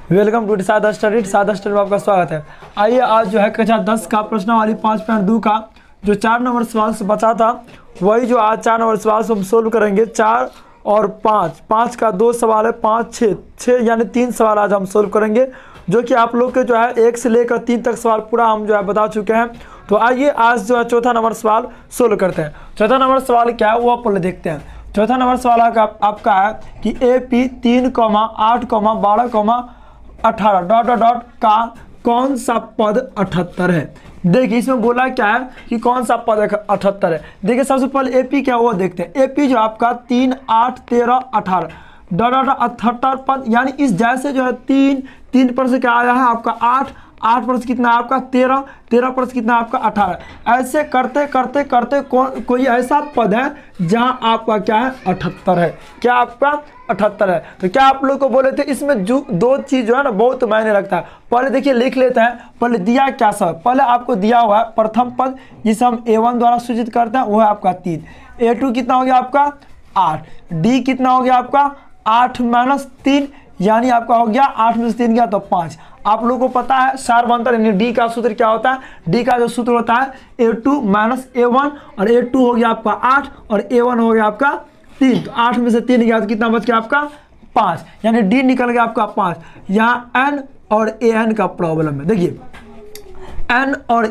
Welcome to सादा study में आपका स्वागत है। आइए आज जो है कक्षा 10 का प्रश्नावली 5.2 का जो 4 नंबर सवाल से बचा था वही जो आज 4 नंबर सवाल से हम सोल्व करेंगे। 4 और 5 का 2 सवाल है, 5 6 यानी 3 सवाल आज हम सोल्व करेंगे, जो कि आप लोग के जो है 1 से लेकर 3 तक सवाल पूरा हम जो है बता चुके हैं। तो आइए आज जो है चौथा नंबर सवाल सोल्व करते हैं। चौथा नंबर सवाल क्या है वो आप पहले देखते हैं। चौथा नंबर सवाल आपका है कि AP 3, 8, 12, 18 डॉट डॉट डॉट का कौन सा पद 78 है। देखिए इसमें बोला क्या है कि कौन सा पद 78 है। देखिए सबसे पहले AP क्या वो देखते हैं। AP जो आपका 3, 8, 13, 18 डॉट डॉट 78 पद, यानी इस जैसे जो है 3 पर से क्या आया है आपका 8 पर से कितना है आपका 13 पर से कितना है आपका 18। ऐसे करते करते करते कोई ऐसा पद है जहां आपका क्या है 78 है। क्या आपका 78 है। तो क्या आप लोग को बोले थे इसमें जो 2 चीज़ जो है ना बहुत मायने रखता है। पहले देखिए लिख लेते हैं, पहले दिया क्या सब। पहले आपको दिया हुआ है प्रथम पद जिसे हम A1 द्वारा सूचित करते हैं वो है आपका 3। A2 कितना हो गया आपका 8। D कितना हो गया आपका 8 - 3 यानी आपका हो गया 8 में से 3 गया तो 5। आप लोगों को पता है सार्वभौमता यानी डी का सूत्र क्या होता है। डी का जो सूत्र होता है A2 - A1 और A2 हो गया आपका 8 और A1 हो गया आपका 3। तो 8 में से 3 गया तो कितना बच गया आपका 5, यानी डी निकल गया आपका 5। यहाँ N और AN का प्रॉब्लम है। देखिए N और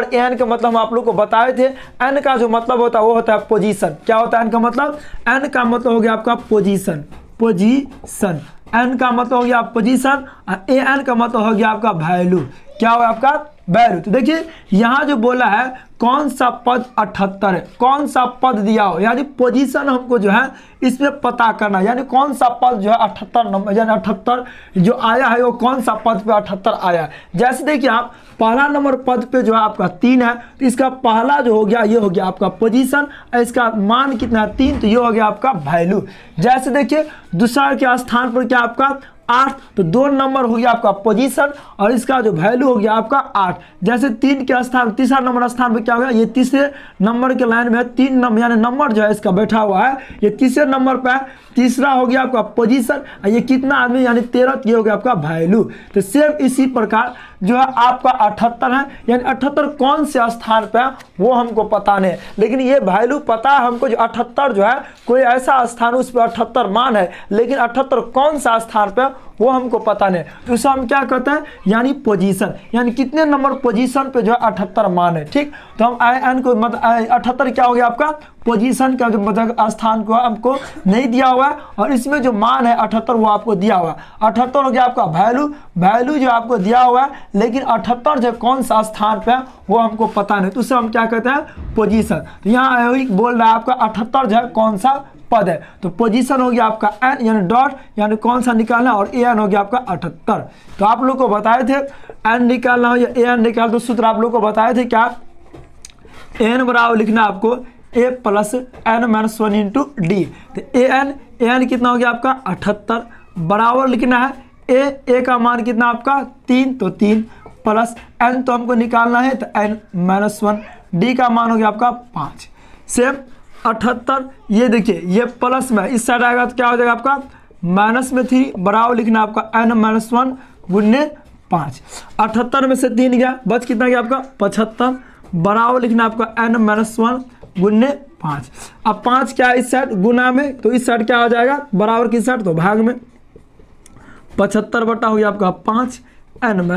AN का मतलब हम आप लोग को बताए थे। N का जो मतलब होता है वो होता है पोजीशन। क्या होता है N का मतलब? N का मतलब हो गया आपका पोजीशन। N का मतलब हो गया पोजीशन और AN का मतलब हो गया आपका वैल्यू। क्या हो आपका वैल्यू। तो देखिए यहाँ जो बोला है कौन सा पद 78 है, कौन सा पद दिया हो, यानी पोजीशन हमको जो है इसमें पता करना, यानी कौन सा पद जो है 78 नंबर यानी 78 जो आया है वो कौन सा पद पे 78 आया है। जैसे देखिए आप पहला नंबर पद पे जो है आपका 3 है तो इसका पहला जो हो गया ये हो गया आपका पोजीशन और इसका मान कितना है 3 तो ये हो गया आपका वैल्यू। जैसे देखिए दूसरा के स्थान पर क्या आपका 8 तो 2 नंबर हो गया आपका पोजीशन और इसका जो वैल्यू हो गया आपका 8। जैसे 3 के स्थान तीसरा नंबर स्थान पर क्या हो गया ये तीसरे नंबर के लाइन में 3 नंबर यानी नंबर जो है इसका बैठा हुआ है ये तीसरे नंबर पर तीसरा हो गया आपका पोजीशन और ये कितना आदमी यानी 13 ये हो गया आपका वैल्यू। तो सेम इसी प्रकार जो है आपका 78 है, यानी 78 कौन से स्थान पे है वो हमको पता नहीं है, लेकिन ये वैल्यू पता है हमको जो 78 जो है कोई ऐसा स्थान उस पर 78 मान है, लेकिन 78 कौन सा स्थान पे वो हमको पता नहीं। तो उसे हम क्या कहते हैं यानी पोजीशन, यानी कितने नंबर पोजीशन पे जो है 78 मान है। ठीक, तो हम IN को मतलब 78 क्या हो गया आपका पोजीशन का जो मतलब स्थान को हमको नहीं दिया हुआ है और इसमें जो मान है 78 वो आपको दिया हुआ है। 78 हो गया आपका वैल्यू जो आपको दिया हुआ है, लेकिन 78 जो कौन सा स्थान पे है वो हमको पता नहीं, तो उसे हम क्या कहते हैं पोजीशन। तो यहाँ बोल रहा है आपका 78 जो है कौन सा पद है, तो पोजीशन हो गया आपका N यानी डॉट यानी कौन सा निकालना और AN हो गया आपका 78। तो आप लोग को बताए थे N निकालना हो या AN निकाल, तो सूत्र आप लोग को बताए थे क्या N बराबर लिखना आपको A + N - 1 × D। तो AN कितना हो गया आपका 78 बराबर लिखना है A का मान कितना आपका 3 तो 3 प्लस N तो हमको निकालना है तो N - 1 D का मान हो गया आपका 5। सेम 78 ये देखिए ये प्लस में इस साइड आएगा तो क्या हो जाएगा आपका माइनस में 3 बराबर लिखना आपका N - 1 × 5। 78 में से 3 गया बच कितना गया आपका 75 बराबर लिखना आपका N - 1 × 5। अब 5 क्या इस साइड गुना में तो इस साइड क्या हो जाएगा बराबर किस साइड तो भाग में 75 बटा हो गया आपका 5 N -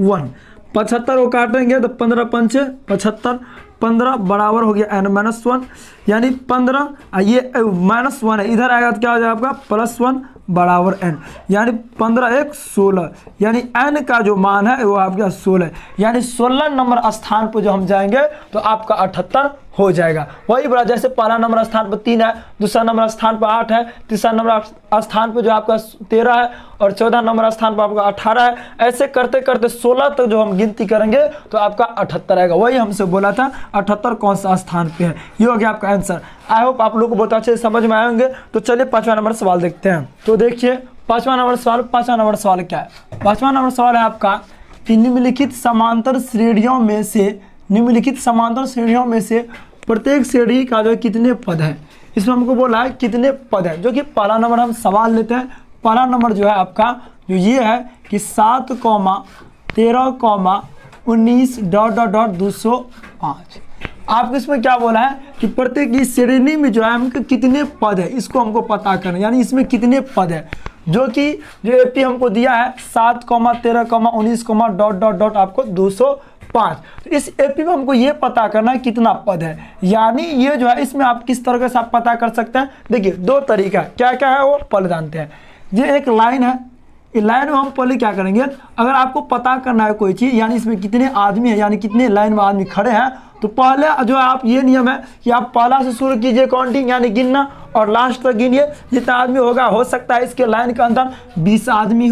1। 75 को काटेंगे तो 15 × 5 = 75 15 बराबर हो गया N - 1 यानी 15 ये -1 है इधर आएगा तो क्या हो जाएगा आपका +1 बराबर N यानी 15 × 1 = 16 यानी N का जो मान है वो आपका 16 यानी 16 नंबर स्थान पर जो हम जाएंगे तो आपका 78 हो जाएगा। वही बड़ा जैसे पहला नंबर स्थान पर 3 है, दूसरा नंबर स्थान पर 8 है, तीसरा नंबर स्थान पर जो आपका 13 है और 14 नंबर स्थान पर आपका 18 है। ऐसे करते करते 16 तक जो हम गिनती करेंगे तो आपका 78 आएगा। वही हमसे बोला था 78 कौन सा स्थान पे है, ये हो गया आपका आंसर। आई होप आप लोग को बहुत अच्छे से समझ में आएंगे। तो चलिए 5वां नंबर सवाल देखते हैं। तो देखिए 5वां नंबर सवाल क्या है। 5वां नंबर सवाल है आपका कि निम्नलिखित समांतर श्रेणियों में से प्रत्येक श्रेणी का जो कितने पद है। इसमें हमको बोला है कितने पद है, जो कि पहला नंबर हम सवाल लेते हैं। पहला नंबर जो है आपका जो ये है कि 7, 13, 19 ... 205। आपको इसमें क्या बोला है कि प्रत्येक इस श्रेणी में जो है हमको कितने पद है इसको हमको पता करना है, यानी इसमें कितने पद है, जो कि जो एपी हमको दिया है 7, 13, 19 ... आपको 205। तो इस एपी में हमको ये पता करना है कितना पद है, यानी ये जो है इसमें आप किस तरह से आप पता कर सकते हैं। देखिए 2 तरीका है, क्या क्या है वो पहले जानते हैं। ये एक लाइन है, इस लाइन में हम पहले क्या करेंगे, अगर आपको पता करना है कोई चीज़, यानी इसमें कितने आदमी हैं, यानी कितने लाइन में आदमी खड़े हैं, तो पहले जो आप ये नियम है कि आप पहला से शुरू कीजिए काउंटिंग, यानी गिनना, और लास्ट तक गिनिए जितना आदमी होगा। हो सकता है इसके लाइन के अंदर 20 आदमी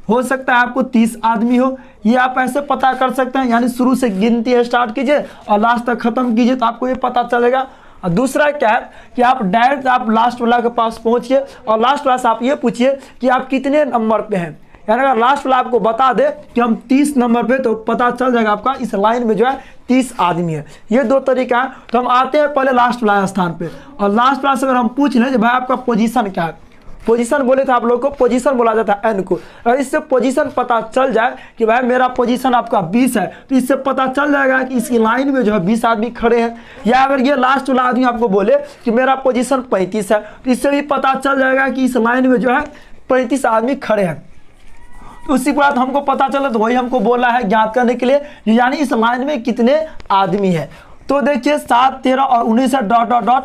हो सकता है आपको 30 आदमी हो, ये आप ऐसे पता कर सकते हैं। यानी शुरू से गिनती स्टार्ट कीजिए और लास्ट तक खत्म कीजिए, तो आपको ये पता चलेगा। और दूसरा क्या है कि आप डायरेक्ट आप लास्ट वाला के पास पहुंचिए और लास्ट वाला से आप ये पूछिए कि आप कितने नंबर पे हैं। यानी अगर लास्ट वाला आपको बता दे कि हम 30 नंबर पे, तो पता चल जाएगा आपका इस लाइन में जो है 30 आदमी है। ये 2 तरीका है। तो हम आते हैं पहले लास्ट वाला स्थान पे, और लास्ट वाला से अगर हम पूछ लें कि भाई आपका पोजीशन क्या है, पोजीशन बोले थे आप लोग को, पोजीशन बोला जाता है एन को। अगर इससे पोजीशन पता चल जाए कि भाई मेरा पोजीशन आपका 20 है, तो इससे पता चल जाएगा कि इस लाइन में जो है 20 आदमी खड़े हैं। या अगर ये लास्ट वाला आदमी आपको बोले कि मेरा पोजीशन 35 है, तो इससे भी पता चल जाएगा कि इस लाइन में जो है 35 आदमी खड़े हैं। तो उसी के बाद हमको पता चला, तो वही हमको बोला है ज्ञात करने के लिए, यानी इस लाइन में कितने आदमी है। तो देखिए 7, 13 और 19 है ...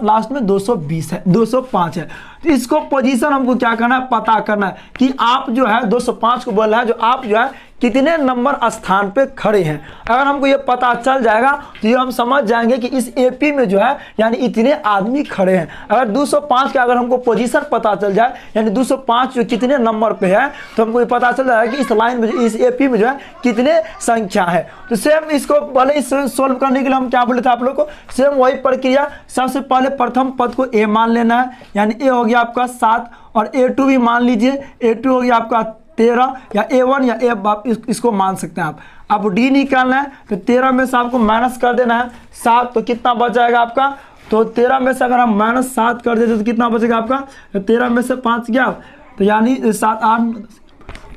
लास्ट में 220 है, 205 है। तो इसको पोजीशन हमको क्या करना है, पता करना है कि आप जो है 205 को बोल रहा है, जो आप जो है कितने नंबर स्थान पे खड़े हैं। अगर हमको ये पता चल जाएगा तो ये हम समझ जाएंगे कि इस एपी में जो है यानी इतने आदमी खड़े हैं। अगर 205 का अगर हमको पोजीशन पता चल जाए, यानी 205 जो कितने नंबर पे है, तो हमको ये पता चल जाएगा कि इस लाइन में, इस एपी में जो है कितने संख्या है। तो सेम इसको पहले इस सोल्व करने के लिए हम क्या बोले थे आप लोग को, सेम वही प्रक्रिया। सबसे पहले प्रथम पद को ए मान लेना है, यानी ए हो गया आपका 7, और A2 भी मान लीजिए, A2 हो गया आपका 13, या A1 या A आप इसको मान सकते हैं आप D निकालना है, तो 13 में से आपको माइनस कर देना है 7, तो कितना बच जाएगा आपका। तो 13 में से अगर हम -7 कर देते तो कितना बचेगा आपका, तो 13 में से 5 गया, तो यानी 7, 8,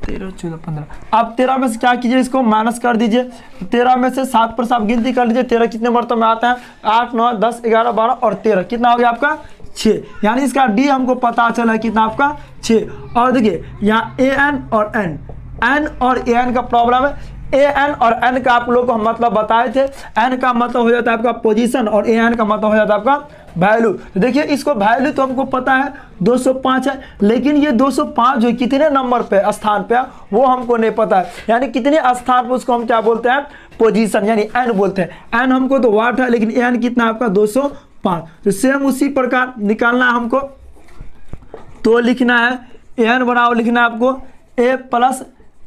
13, 14, 15। आप 13 में से क्या कीजिए, इसको माइनस कर दीजिए। 13 में से 7 पर से आप गिनती कर लीजिए, 13 कितने मरतबे में आता है, 8, 9, 10, 11, 12 और 13, कितना हो गया आपका 6। यानी इसका डी हमको पता चला है कितना आपका 6। और देखिए यहाँ AN और N और AN का प्रॉब्लम है। AN और N का आप लोग को हम मतलब बताए थे। N का मतलब हो जाता है आपका पोजीशन और AN का मतलब हो जाता है आपका वैल्यू। तो देखिए इसको वैल्यू तो हमको पता है 205 है, लेकिन ये 205 जो कितने नंबर पे स्थान पे है वो हमको नहीं पता है। यानी कितने स्थान पे उसको हम क्या बोलते हैं, पोजीशन, यानी N बोलते हैं। N हमको तो वाट है, लेकिन AN कितना आपका 205। तो सेम उसी प्रकार निकालना है हमको, तो लिखना है AN बराबर लिखना है आपको A +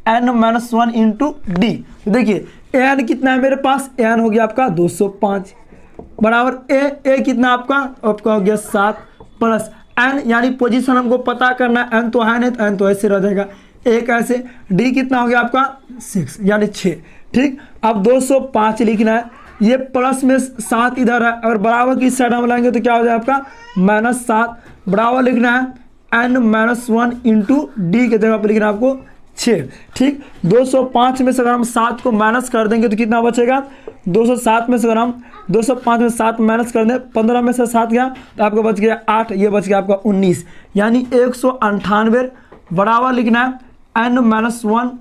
N-1 × D। तो देखिए AN कितना है मेरे पास, AN हो गया आपका 205 बराबर A कितना आपका हो गया 7 प्लस N, यानी पोजीशन हमको पता करना है। N तो है नहीं, तो N तो ऐसे रह जाएगा, एक ऐसे। D कितना हो गया आपका 6 यानी 6। ठीक, अब 205 लिखना है, ये प्लस में 7 इधर है, अगर बराबर की साइड हम लाएंगे तो क्या हो जाएगा आपका -7 बराबर लिखना है N-1 × D के जगह पर लिखना है आपको 6। ठीक, 205 में से अगर हम 7 को माइनस कर देंगे तो कितना बचेगा, 207 में से अगर हम 205 में 7 माइनस कर दें, 15 में से 7 गया तो आपको बच गया 8, ये बच गया आपका 19, यानी 198 बराबर लिखना है N-1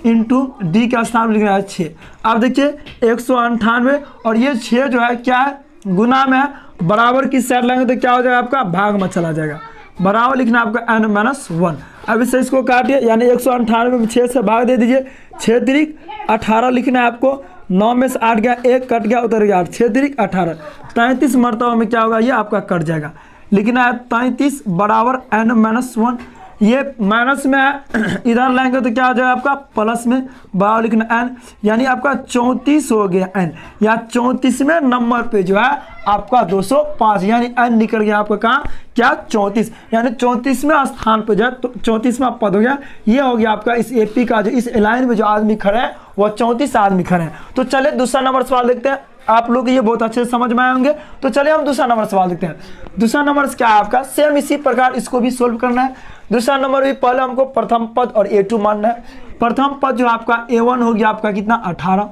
× D का स्थान लिखना है 6। अब देखिए 198 और ये 6 जो है क्या है, गुना में है, बराबर की साइड लाएंगे तो क्या हो जाएगा आपका भाग में चला जाएगा, बराबर लिखना आपका N-1। अब इससे इसको काटिए, यानी 198 में 6 से भाग दे दीजिए, 6 तिरिक 18 लिखना है आपको, 9 में से 8 गया, 1 कट गया, उतर गया 8, 6 तिरिक 18, 33 मरतबा में क्या होगा, ये आपका कट जाएगा। लिखना है 33 बराबर N-1, ये माइनस में है, इधर लाएंगे तो क्या हो जाएगा आपका प्लस में, बराबर लिखना N, यानी आपका 34 हो गया N, या 34वें नंबर पे जो है आपका 205, यानी N निकल गया आपका कहाँ, क्या 34, यानी 34वें स्थान पे जो है, तो 34वां पद हो गया। ये हो गया आपका इस एपी का, जो इस लाइन में जो आदमी खड़े हैं वो 34 आदमी खड़े हैं। तो चले दूसरा नंबर सवाल देखते हैं, आप लोग ये बहुत अच्छे से समझ में आए होंगे। तो चलिए हम दूसरा नंबर सवाल देखते हैं। दूसरा नंबर क्या है आपका, सेम इसी प्रकार इसको भी सोल्व करना है। दूसरा नंबर भी पहले हमको प्रथम पद और A2 मानना है। प्रथम पद जो आपका A1 हो गया आपका कितना 18,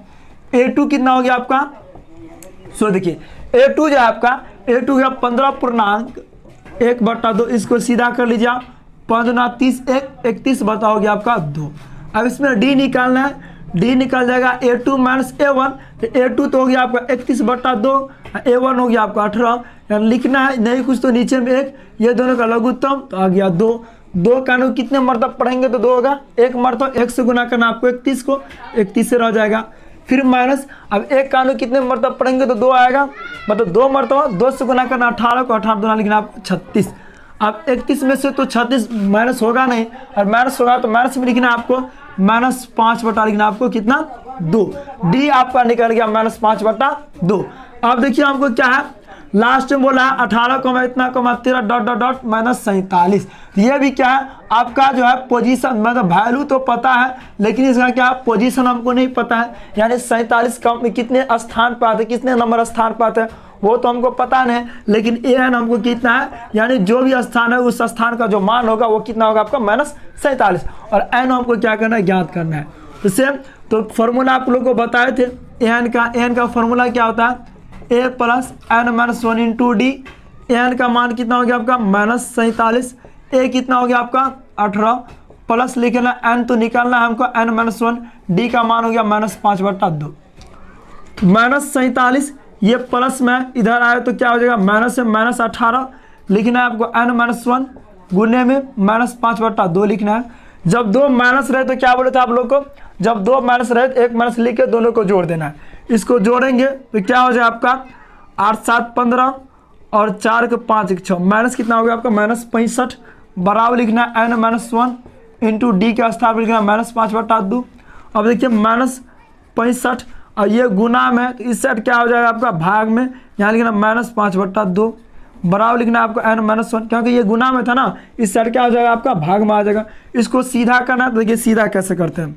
A2 कितना हो गया आपका, सो देखिए A2 जो है आपका A2 हो गया 15.1/2, इसको सीधा कर लीजिए आप, 5 गुना 30 31 हो गया आपका 2। अब इसमें D निकालना है, D निकल जाएगा A2 माइनस A1, तो A2 तो हो गया आपका 31/2, A1 हो गया आपका 18, यानी लिखना है नहीं कुछ तो नीचे में 1, ये दोनों का लघुत्तम तो आ गया 2। 2 का नु कितने मरतब पढ़ेंगे तो 2 होगा, 1 मरतब 1 से गुना करना आपको 31 को, 31 से रह जाएगा, फिर माइनस, अब 1 का नु कितने मरतब पढ़ेंगे तो 2 आएगा, मतलब 2 मरतब 2 से गुना करना 18 को, 18 गुना लिखना आपको 36। अब 31 में से तो 36 माइनस होगा नहीं, और माइनस होगा तो माइनस में लिखना आपको -5/, लिखना आपको कितना 2। डी आपका निकल गया -5/2। अब देखिए हमको क्या है, लास्ट में बोला है 18 को इतना को 13 -47, ये भी क्या है आपका जो है पोजीशन, मतलब वैल्यू तो पता है लेकिन इसका क्या पोजीशन हमको नहीं पता है, यानी 47 का कितने स्थान पर आते, कितने नंबर स्थान पर आते हैं वो तो हमको पता नहीं, लेकिन एन हमको कितना है, यानी जो भी स्थान है उस स्थान का जो मान होगा वो कितना होगा आपका -47, और एन हमको क्या करना है ज्ञात करना है। तो सेम तो फॉर्मूला आप लोग को बताए थे एन का फॉर्मूला क्या होता है, a + n-1 into D. N का मान कितना हो गया आपका -47, a कितना हो गया आपका 18, प्लस लिखना n तो निकालना है हमको n-1, डी का मान हो गया -5/2। -47 ये प्लस में इधर आए तो क्या हो जाएगा, माइनस से -18 लिखना है आपको, n-1 गुने में -5/2 लिखना है। जब 2 माइनस रहे तो क्या बोले थे आप लोग को, जब 2 माइनस रहे तो 1 माइनस लिख के दोनों को जोड़ देना है। इसको जोड़ेंगे तो क्या हो जाए आपका 8 7 15 और 4 के 5 1 6, माइनस कितना हो गया आपका -65, बराबर लिखना है n-1 इंटू डी का स्थान पर लिखना -5/2। अब देखिए -65 और ये गुना में, तो इस साइड क्या हो जाएगा आपका भाग में, यहाँ लिखना -5/2, बराबर लिखना है आपको n-1, क्योंकि ये गुना में था ना, इस साइड क्या हो जाएगा आपका भाग में आ जाएगा। इसको सीधा करना है तो देखिए सीधा कैसे करते हैं,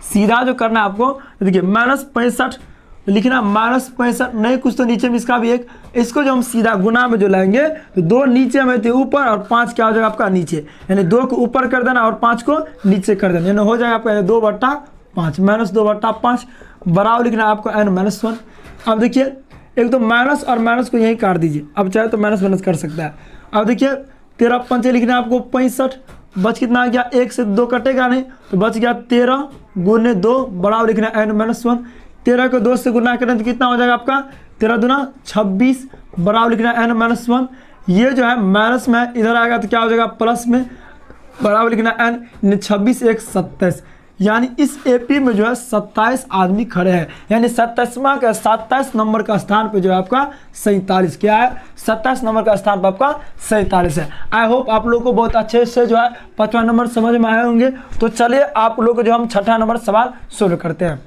सीधा जो करना है आपको देखिए -65 लिखना, -65 नहीं कुछ तो नीचे में इसका भी एक, इसको जो हम सीधा गुना में जो लाएंगे तो 2 नीचे में थे ऊपर और 5 क्या हो जाएगा आपका नीचे, यानी 2 को ऊपर कर देना और 5 को नीचे कर देना, यानी हो जाएगा आपका 2/5 -2/5, बराबर लिखना है आपको n-1। अब देखिए एक तो माइनस और माइनस को यहीं काट दीजिए, अब चाहे तो माइनस कर सकता है। अब देखिए 13 पंचे लिखना है आपको 65, बच कितना आ गया, 1 से 2 कटेगा नहीं तो बच गया 13 गुने 2, बराबर लिखना है n-1। 13 को 2 से गुना करें तो कितना हो जाएगा आपका 13 दूना 26, बराबर लिखना है n-1। ये जो है माइनस में इधर आएगा तो क्या हो जाएगा प्लस में, बराबर लिखना है n, 26 1 27, यानी इस एपी में जो है 27 आदमी खड़े हैं, यानी 27 नंबर का स्थान पे जो है आपका 47, क्या है 27 नंबर का स्थान पर आपका 47 है। आई होप आप लोग को बहुत अच्छे से जो है 5वां नंबर समझ में आए होंगे। तो चलिए आप लोग को जो हम 6ठा नंबर सवाल शुरू करते हैं।